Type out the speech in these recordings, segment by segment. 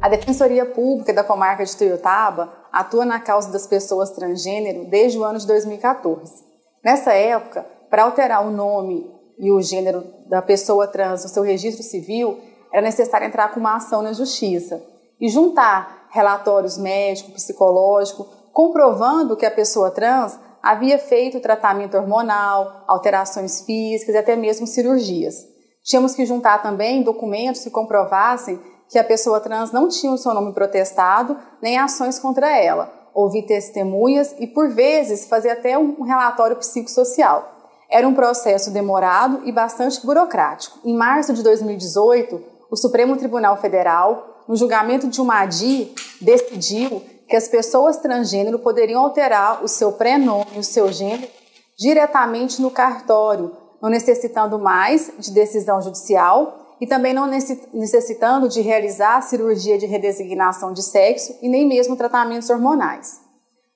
A Defensoria Pública da Comarca de Ituiutaba atua na causa das pessoas transgênero desde o ano de 2014. Nessa época, para alterar o nome e o gênero da pessoa trans no seu registro civil, era necessário entrar com uma ação na Justiça e juntar relatórios médicos, psicológicos, comprovando que a pessoa trans havia feito tratamento hormonal, alterações físicas e até mesmo cirurgias. Tínhamos que juntar também documentos que comprovassem que a pessoa trans não tinha o seu nome protestado, nem ações contra ela, ouvir testemunhas e, por vezes, fazer até um relatório psicossocial. Era um processo demorado e bastante burocrático. Em março de 2018, o Supremo Tribunal Federal, no julgamento de uma ADI, decidiu que as pessoas transgênero poderiam alterar o seu prenome e o seu gênero diretamente no cartório, não necessitando mais de decisão judicial e também não necessitando de realizar cirurgia de redesignação de sexo e nem mesmo tratamentos hormonais.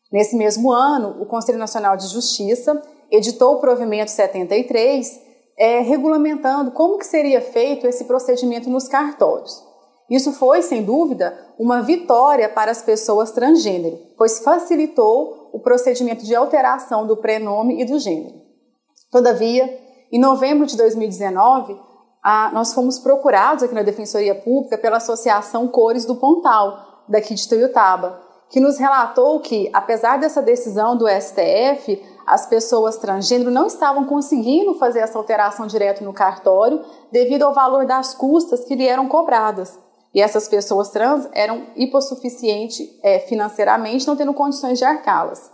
Nesse mesmo ano, o Conselho Nacional de Justiça editou o provimento 73, regulamentando como que seria feito esse procedimento nos cartórios. Isso foi, sem dúvida, uma vitória para as pessoas transgênero, pois facilitou o procedimento de alteração do prenome e do gênero. Todavia, em novembro de 2019, nós fomos procurados aqui na Defensoria Pública pela Associação Cores do Pontal, daqui de Ituiutaba, que nos relatou que, apesar dessa decisão do STF, as pessoas transgênero não estavam conseguindo fazer essa alteração direto no cartório devido ao valor das custas que lhe eram cobradas. E essas pessoas trans eram hipossuficientes financeiramente, não tendo condições de arcá-las.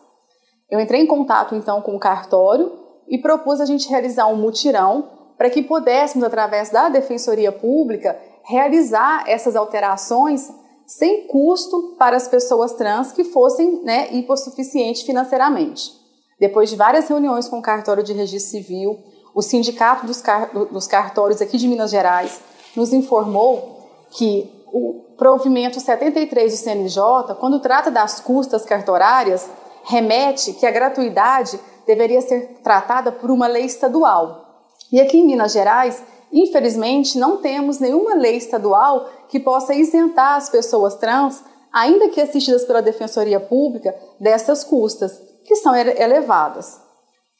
Eu entrei em contato, então, com o cartório e propus a gente realizar um mutirão para que pudéssemos, através da Defensoria Pública, realizar essas alterações sem custo para as pessoas trans que fossem hipossuficientes financeiramente. Depois de várias reuniões com o Cartório de Registro Civil, o Sindicato dos Cartórios aqui de Minas Gerais nos informou que o provimento 73 do CNJ, quando trata das custas cartorárias, remete que a gratuidade deveria ser tratada por uma lei estadual. E aqui em Minas Gerais, infelizmente, não temos nenhuma lei estadual que possa isentar as pessoas trans, ainda que assistidas pela Defensoria Pública, dessas custas, que são elevadas.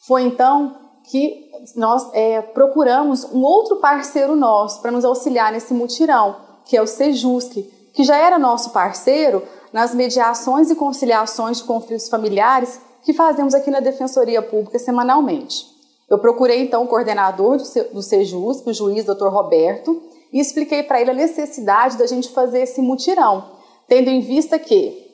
Foi então que nós procuramos um outro parceiro nosso para nos auxiliar nesse mutirão, que é o Sejusc, que já era nosso parceiro nas mediações e conciliações de conflitos familiares que fazemos aqui na Defensoria Pública semanalmente. Eu procurei, então, o coordenador do Sejusc, o juiz Dr. Roberto, e expliquei para ele a necessidade da gente fazer esse mutirão, tendo em vista que,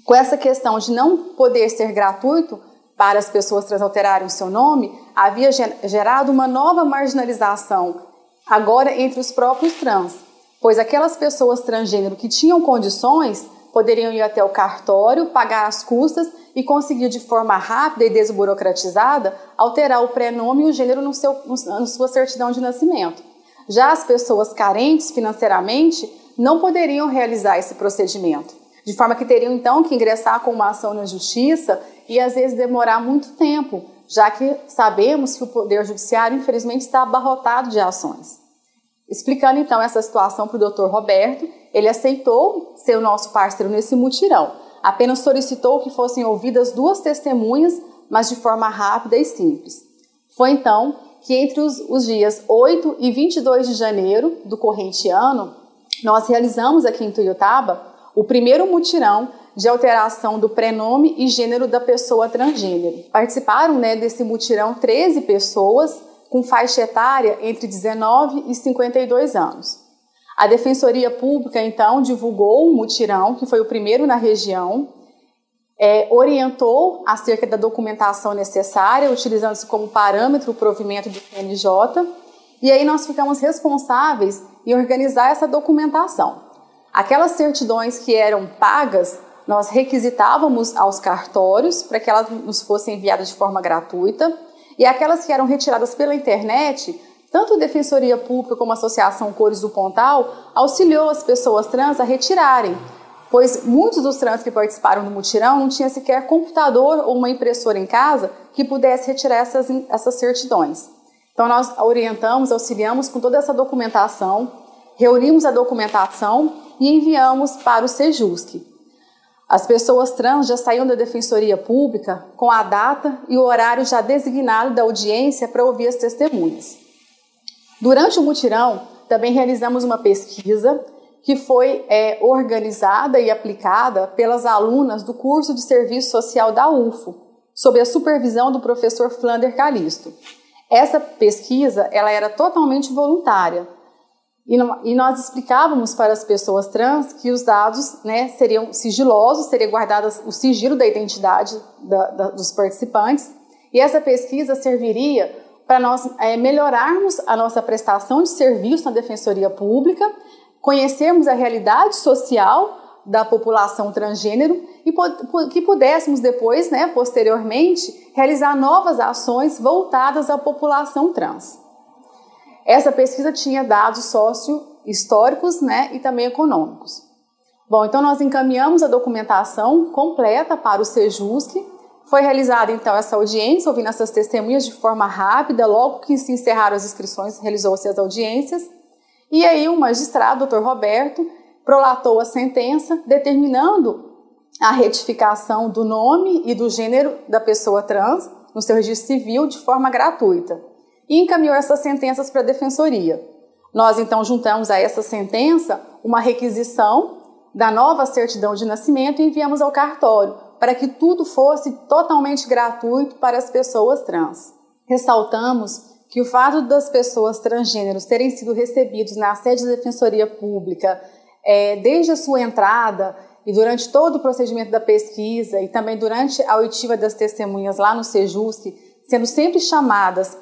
com essa questão de não poder ser gratuito para as pessoas trans alterarem o seu nome, havia gerado uma nova marginalização, agora entre os próprios trans, pois aquelas pessoas transgênero que tinham condições poderiam ir até o cartório, pagar as custas e conseguir de forma rápida e desburocratizada alterar o prenome e o gênero na sua certidão de nascimento. Já as pessoas carentes financeiramente não poderiam realizar esse procedimento, de forma que teriam então que ingressar com uma ação na justiça e às vezes demorar muito tempo, já que sabemos que o Poder Judiciário infelizmente está abarrotado de ações. Explicando então essa situação para o Dr. Roberto, ele aceitou ser o nosso parceiro nesse mutirão. Apenas solicitou que fossem ouvidas 2 testemunhas, mas de forma rápida e simples. Foi então que entre os dias 8 e 22 de janeiro do corrente ano, nós realizamos aqui em Ituiutaba o primeiro mutirão de alteração do prenome e gênero da pessoa transgênero. Participaram desse mutirão 13 pessoas com faixa etária entre 19 e 52 anos. A Defensoria Pública, então, divulgou um mutirão, que foi o primeiro na região, orientou acerca da documentação necessária, utilizando-se como parâmetro o provimento do CNJ, e aí nós ficamos responsáveis em organizar essa documentação. Aquelas certidões que eram pagas, nós requisitávamos aos cartórios para que elas nos fossem enviadas de forma gratuita, e aquelas que eram retiradas pela internet, tanto a Defensoria Pública como a Associação Cores do Pontal auxiliou as pessoas trans a retirarem, pois muitos dos trans que participaram do mutirão não tinham sequer computador ou uma impressora em casa que pudesse retirar essas certidões. Então nós orientamos, auxiliamos com toda essa documentação, reunimos a documentação e enviamos para o Sejusc. As pessoas trans já saíram da Defensoria Pública com a data e o horário já designado da audiência para ouvir as testemunhas. Durante o mutirão, também realizamos uma pesquisa que foi organizada e aplicada pelas alunas do curso de Serviço Social da UFO, sob a supervisão do professor Flander Calisto. Essa pesquisa ela era totalmente voluntária e nós explicávamos para as pessoas trans que os dados seriam sigilosos, seria guardado o sigilo da identidade dos participantes, e essa pesquisa serviria para nós melhorarmos a nossa prestação de serviço na Defensoria Pública, conhecermos a realidade social da população transgênero e que pudéssemos depois, posteriormente, realizar novas ações voltadas à população trans. Essa pesquisa tinha dados socio-históricos e também econômicos. Bom, então nós encaminhamos a documentação completa para o Sejusc. Foi realizada então essa audiência, ouvindo essas testemunhas de forma rápida, logo que se encerraram as inscrições, realizou-se as audiências. E aí o magistrado, Dr. Roberto, prolatou a sentença, determinando a retificação do nome e do gênero da pessoa trans no seu registro civil de forma gratuita e encaminhou essas sentenças para a Defensoria. Nós, então, juntamos a essa sentença uma requisição da nova certidão de nascimento e enviamos ao cartório para que tudo fosse totalmente gratuito para as pessoas trans. Ressaltamos que o fato das pessoas transgêneros terem sido recebidos na sede da Defensoria Pública desde a sua entrada e durante todo o procedimento da pesquisa e também durante a oitiva das testemunhas lá no Sejusc, sendo sempre chamadas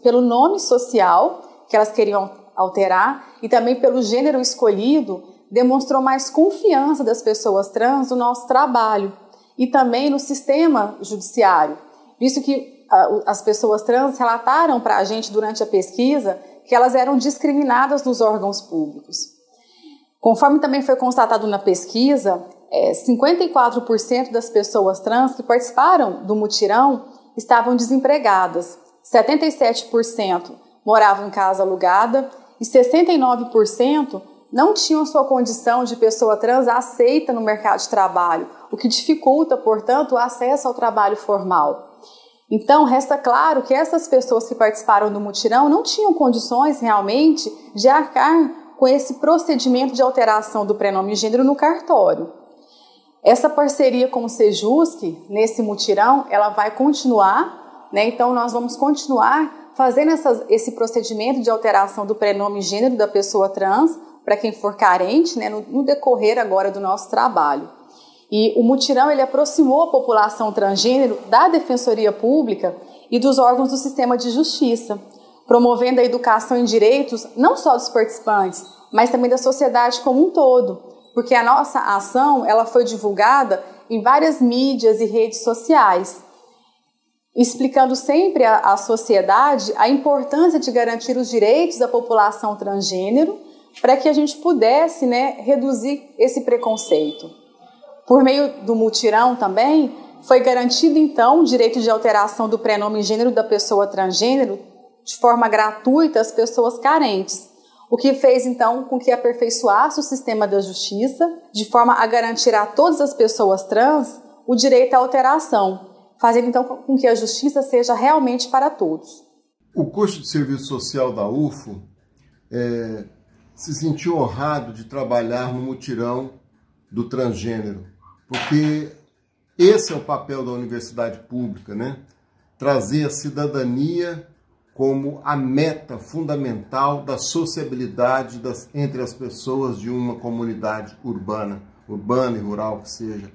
pelo nome social que elas queriam alterar e também pelo gênero escolhido, demonstrou mais confiança das pessoas trans no nosso trabalho e também no sistema judiciário, visto que as pessoas trans relataram para a gente durante a pesquisa que elas eram discriminadas nos órgãos públicos. Conforme também foi constatado na pesquisa, 54% das pessoas trans que participaram do mutirão estavam desempregadas, 77% moravam em casa alugada e 69% não tinham sua condição de pessoa trans aceita no mercado de trabalho, o que dificulta, portanto, o acesso ao trabalho formal. Então, resta claro que essas pessoas que participaram do mutirão não tinham condições realmente de arcar com esse procedimento de alteração do prenome e gênero no cartório. Essa parceria com o Sejusc, nesse mutirão, ela vai continuar, então nós vamos continuar fazendo esse procedimento de alteração do prenome e gênero da pessoa trans, para quem for carente, no decorrer agora do nosso trabalho. E o mutirão ele aproximou a população transgênero da Defensoria Pública e dos órgãos do sistema de justiça, promovendo a educação em direitos não só dos participantes, mas também da sociedade como um todo, porque a nossa ação ela foi divulgada em várias mídias e redes sociais, explicando sempre à sociedade a importância de garantir os direitos da população transgênero para que a gente pudesse reduzir esse preconceito. Por meio do mutirão também, foi garantido então o direito de alteração do prenome e gênero da pessoa transgênero de forma gratuita às pessoas carentes, o que fez então com que aperfeiçoasse o sistema da justiça de forma a garantir a todas as pessoas trans o direito à alteração, fazendo então com que a justiça seja realmente para todos. O curso de Serviço Social da UFO se sentiu honrado de trabalhar no mutirão do transgênero, porque esse é o papel da universidade pública, trazer a cidadania como a meta fundamental da sociabilidade entre as pessoas de uma comunidade urbana e rural que seja.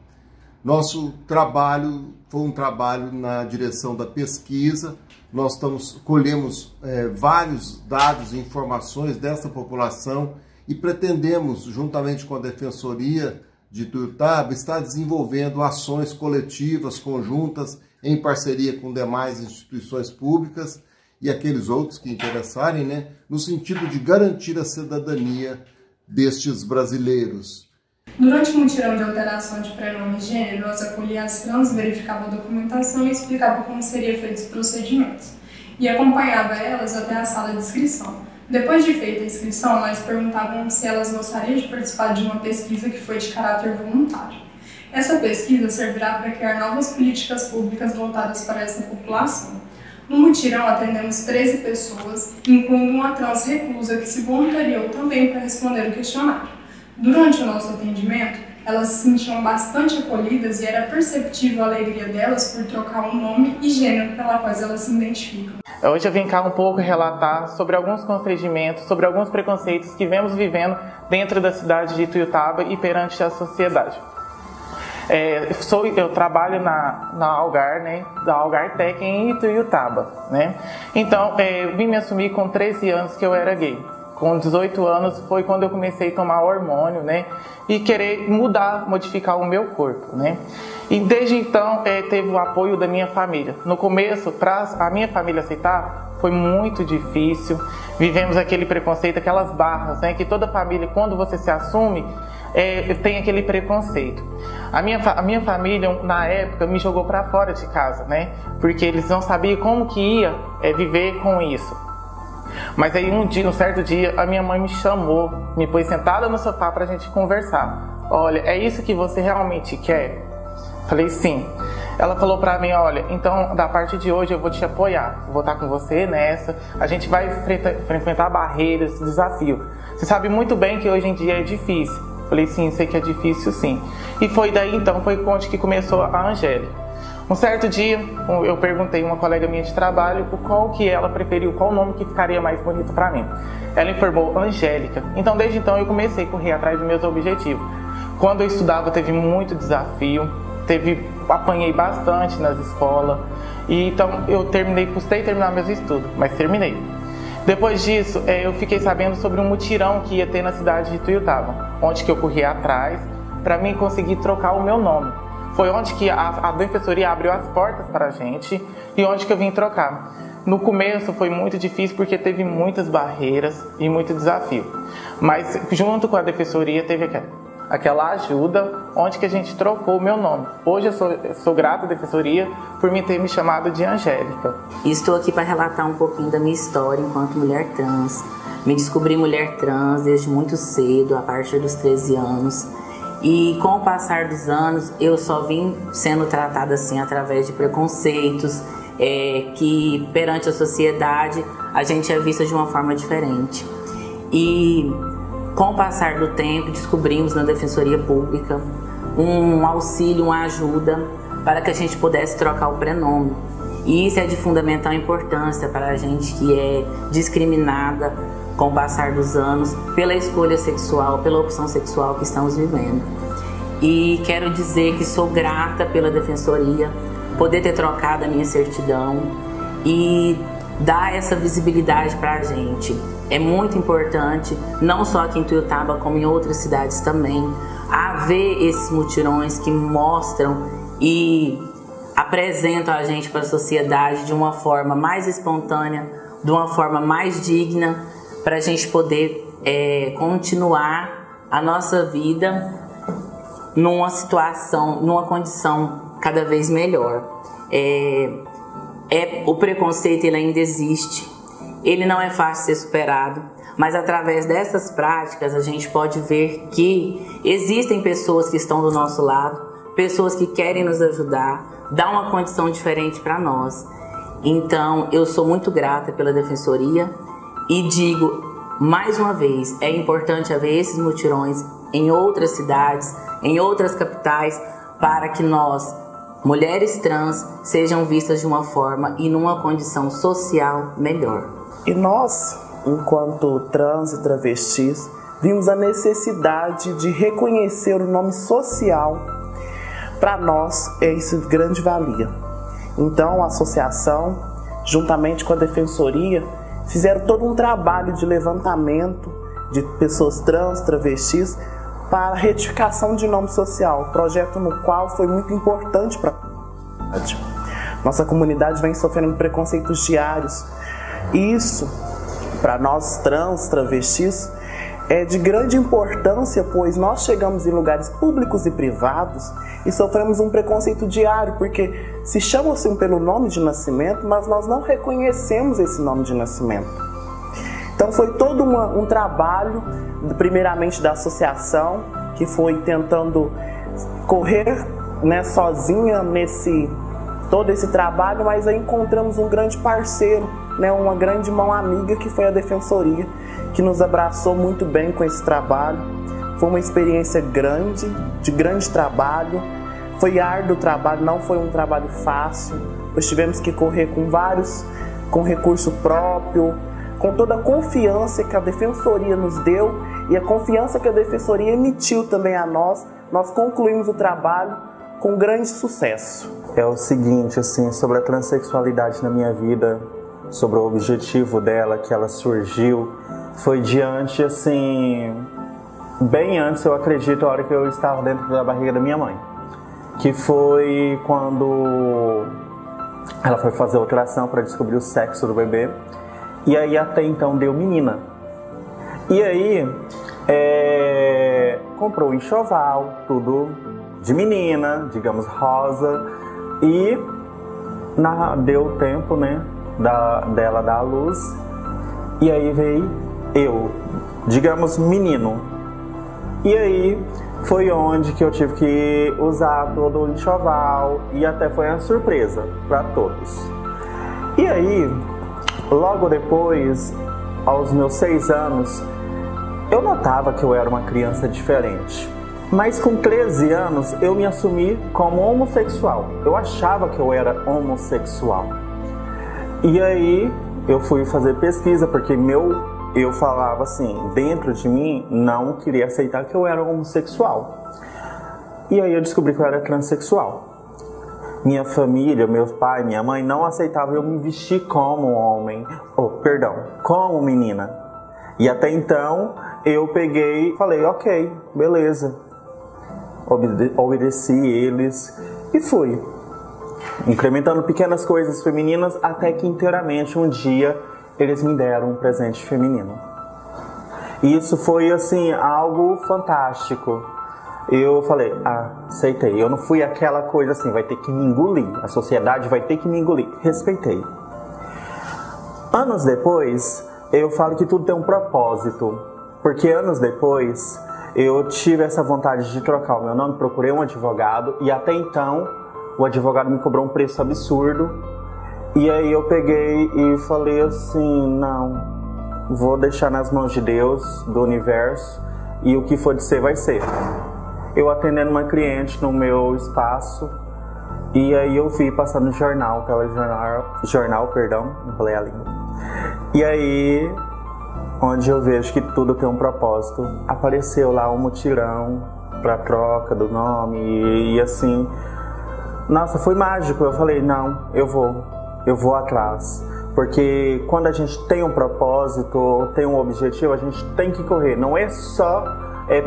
Nosso trabalho foi um trabalho na direção da pesquisa, nós colhemos vários dados e informações dessa população e pretendemos, juntamente com a Defensoria de Ituiutaba, estar desenvolvendo ações coletivas, conjuntas, em parceria com demais instituições públicas e aqueles outros que interessarem, no sentido de garantir a cidadania destes brasileiros. Durante o mutirão de alteração de prenome e gênero, nós acolhíamos as trans, verificava a documentação e explicava como seria feito os procedimentos. e acompanhava elas até a sala de inscrição. Depois de feita a inscrição, nós perguntávamos se elas gostariam de participar de uma pesquisa que foi de caráter voluntário. Essa pesquisa servirá para criar novas políticas públicas voltadas para essa população. No mutirão, atendemos 13 pessoas, incluindo uma trans reclusa que se voluntariou também para responder o questionário. Durante o nosso atendimento, elas se sentiam bastante acolhidas e era perceptível a alegria delas por trocar o nome e gênero pela qual elas se identificam. Hoje eu vim cá um pouco relatar sobre alguns constrangimentos, sobre alguns preconceitos que vemos vivendo dentro da cidade de Ituiutaba e perante a sociedade. Eu trabalho na Algar, né, da Algar Tech em Ituiutaba, né? Então, vim me assumir com 13 anos que eu era gay. Com 18 anos foi quando eu comecei a tomar hormônio, né? E querer mudar, modificar o meu corpo, né? E desde então teve o apoio da minha família. No começo, para a minha família aceitar, foi muito difícil. Vivemos aquele preconceito, aquelas barras, né? Que toda família, quando você se assume, tem aquele preconceito. A minha família, na época, me jogou para fora de casa, né? Porque eles não sabiam como que ia viver com isso. Mas aí um certo dia, a minha mãe me chamou, me pôs sentada no sofá pra gente conversar. Olha, é isso que você realmente quer? Falei, sim. Ela falou pra mim, olha, então da parte de hoje eu vou te apoiar, vou estar com você nessa, a gente vai enfrentar barreiras, desafios. Você sabe muito bem que hoje em dia é difícil. Falei, sim, sei que é difícil sim. E foi daí então, foi onde que começou a Angélica. Um certo dia, eu perguntei a uma colega minha de trabalho qual que ela preferiu, qual nome que ficaria mais bonito para mim. Ela informou Angélica. Então, desde então, eu comecei a correr atrás dos meus objetivos. Quando eu estudava, teve muito desafio, apanhei bastante nas escolas. E então, custei terminar meus estudos, mas terminei. Depois disso, eu fiquei sabendo sobre um mutirão que ia ter na cidade de Ituiutaba, onde que eu corri atrás para mim conseguir trocar o meu nome. Foi onde que a defensoria abriu as portas para a gente e onde que eu vim trocar. No começo foi muito difícil porque teve muitas barreiras e muito desafio. Mas junto com a defensoria teve aquela ajuda onde que a gente trocou o meu nome. Hoje eu sou grata à defensoria por me ter me chamado de Angélica. Estou aqui para relatar um pouquinho da minha história enquanto mulher trans. Me descobri mulher trans desde muito cedo, a partir dos 13 anos. E com o passar dos anos, eu só vim sendo tratada assim através de preconceitos, que perante a sociedade a gente é vista de uma forma diferente. E com o passar do tempo, descobrimos na Defensoria Pública um auxílio, uma ajuda para que a gente pudesse trocar o prenome. E isso é de fundamental importância para a gente que é discriminada com o passar dos anos, pela escolha sexual, pela opção sexual que estamos vivendo. E quero dizer que sou grata pela Defensoria, poder ter trocado a minha certidão e dar essa visibilidade para a gente. É muito importante, não só aqui em Ituiutaba, como em outras cidades também, haver esses mutirões que mostram e apresentam a gente para a sociedade de uma forma mais espontânea, de uma forma mais digna, para a gente poder continuar a nossa vida numa situação, numa condição cada vez melhor. O preconceito ele ainda existe, ele não é fácil de ser superado, mas através dessas práticas a gente pode ver que existem pessoas que estão do nosso lado, pessoas que querem nos ajudar, dar uma condição diferente para nós. Então eu sou muito grata pela Defensoria. E digo, mais uma vez, é importante haver esses mutirões em outras cidades, em outras capitais, para que nós, mulheres trans, sejam vistas de uma forma e numa condição social melhor. E nós, enquanto trans e travestis, vimos a necessidade de reconhecer o nome social. Para nós, é isso de grande valia. Então, a associação, juntamente com a Defensoria, fizeram todo um trabalho de levantamento de pessoas trans, travestis, para a retificação de nome social, projeto no qual foi muito importante para a comunidade. Nossa comunidade vem sofrendo preconceitos diários. Isso, para nós trans, travestis, é de grande importância, pois nós chegamos em lugares públicos e privados e sofremos um preconceito diário, porque se chama-se pelo nome de nascimento, mas nós não reconhecemos esse nome de nascimento. Então foi todo um trabalho, primeiramente da associação, que foi tentando correr, né, sozinha todo esse trabalho, mas aí encontramos um grande parceiro, né, uma grande mão amiga, que foi a Defensoria, que nos abraçou muito bem com esse trabalho. Foi uma experiência grande, de grande trabalho. Foi árduo o trabalho, não foi um trabalho fácil, pois tivemos que correr com recurso próprio, com toda a confiança que a Defensoria nos deu e a confiança que a Defensoria emitiu também a nós concluímos o trabalho com grande sucesso. É o seguinte, assim, sobre a transexualidade na minha vida, sobre o objetivo dela, que ela surgiu, foi diante, assim, bem antes, eu acredito, a hora que eu estava dentro da barriga da minha mãe, que foi quando ela foi fazer a ultrassom para descobrir o sexo do bebê, e aí até então deu menina. E aí comprou um enxoval, tudo de menina, digamos rosa, e deu tempo, né, dela dar a luz, e aí veio eu, digamos menino. E aí foi onde que eu tive que usar todo o enxoval, e até foi uma surpresa para todos. E aí, logo depois, aos meus 6 anos, eu notava que eu era uma criança diferente. Mas com 13 anos eu me assumi como homossexual. Eu achava que eu era homossexual. E aí eu fui fazer pesquisa, porque eu falava assim, dentro de mim, não queria aceitar que eu era homossexual. E aí eu descobri que eu era transexual. Minha família, meu pai, minha mãe não aceitavam eu me vestir como homem, como menina. E até então eu peguei e falei, ok, beleza. Obedeci eles e fui incrementando pequenas coisas femininas, até que inteiramente um dia eles me deram um presente feminino. E isso foi assim algo fantástico. Eu falei, aceitei. Eu não fui aquela coisa assim, vai ter que me engolir, a sociedade vai ter que me engolir. Respeitei. Anos depois, eu falo que tudo tem um propósito, porque anos depois eu tive essa vontade de trocar o meu nome, procurei um advogado, e até então o advogado me cobrou um preço absurdo. E aí eu peguei e falei assim, não, vou deixar nas mãos de Deus, do universo, e o que for de ser vai ser. Eu atendendo uma cliente no meu espaço, e aí eu fui passar no telejornal, não falei a língua. E aí, onde eu vejo que tudo tem um propósito, apareceu lá um mutirão para troca do nome, e assim, nossa, foi mágico. Eu falei, não, eu vou atrás, porque quando a gente tem um propósito, tem um objetivo, a gente tem que correr. Não é só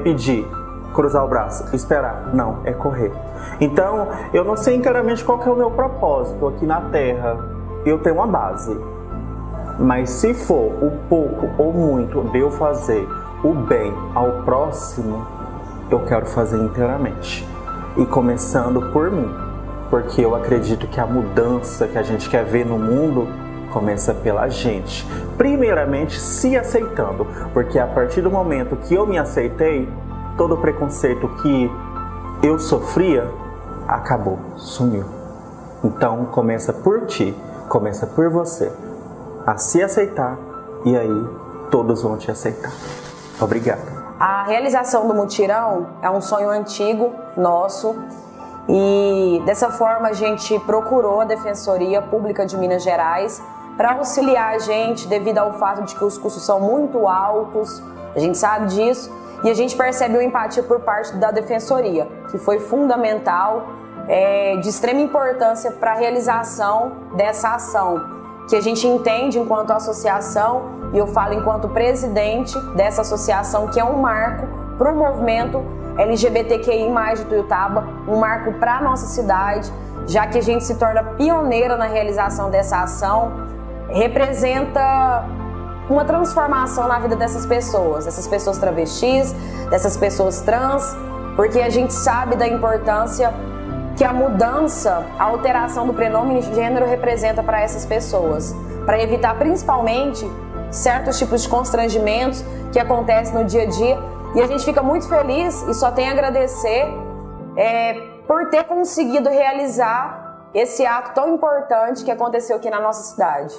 pedir, cruzar o braço, esperar, não, é correr. Então, eu não sei inteiramente qual que é o meu propósito aqui na Terra. Eu tenho uma base, mas se for o pouco ou muito de eu fazer o bem ao próximo, eu quero fazer inteiramente, e começando por mim, porque eu acredito que a mudança que a gente quer ver no mundo começa pela gente, primeiramente se aceitando, porque a partir do momento que eu me aceitei, todo o preconceito que eu sofria acabou, sumiu. Então começa por ti, começa por você a se aceitar, e aí todos vão te aceitar. Obrigado. A realização do mutirão é um sonho antigo nosso, e dessa forma a gente procurou a Defensoria Pública de Minas Gerais para auxiliar a gente, devido ao fato de que os custos são muito altos, a gente sabe disso, e a gente percebe uma empatia por parte da Defensoria, que foi fundamental, de extrema importância para a realização dessa ação, que a gente entende enquanto associação, e eu falo enquanto presidente dessa associação, que é um marco para o movimento LGBTQI+, de Tuiutaba, um marco para a nossa cidade, já que a gente se torna pioneira na realização dessa ação, representa uma transformação na vida dessas pessoas travestis, dessas pessoas trans, porque a gente sabe da importância que a mudança, a alteração do prenome e gênero representa para essas pessoas, para evitar principalmente certos tipos de constrangimentos que acontecem no dia a dia. E a gente fica muito feliz e só tem a agradecer por ter conseguido realizar esse ato tão importante que aconteceu aqui na nossa cidade.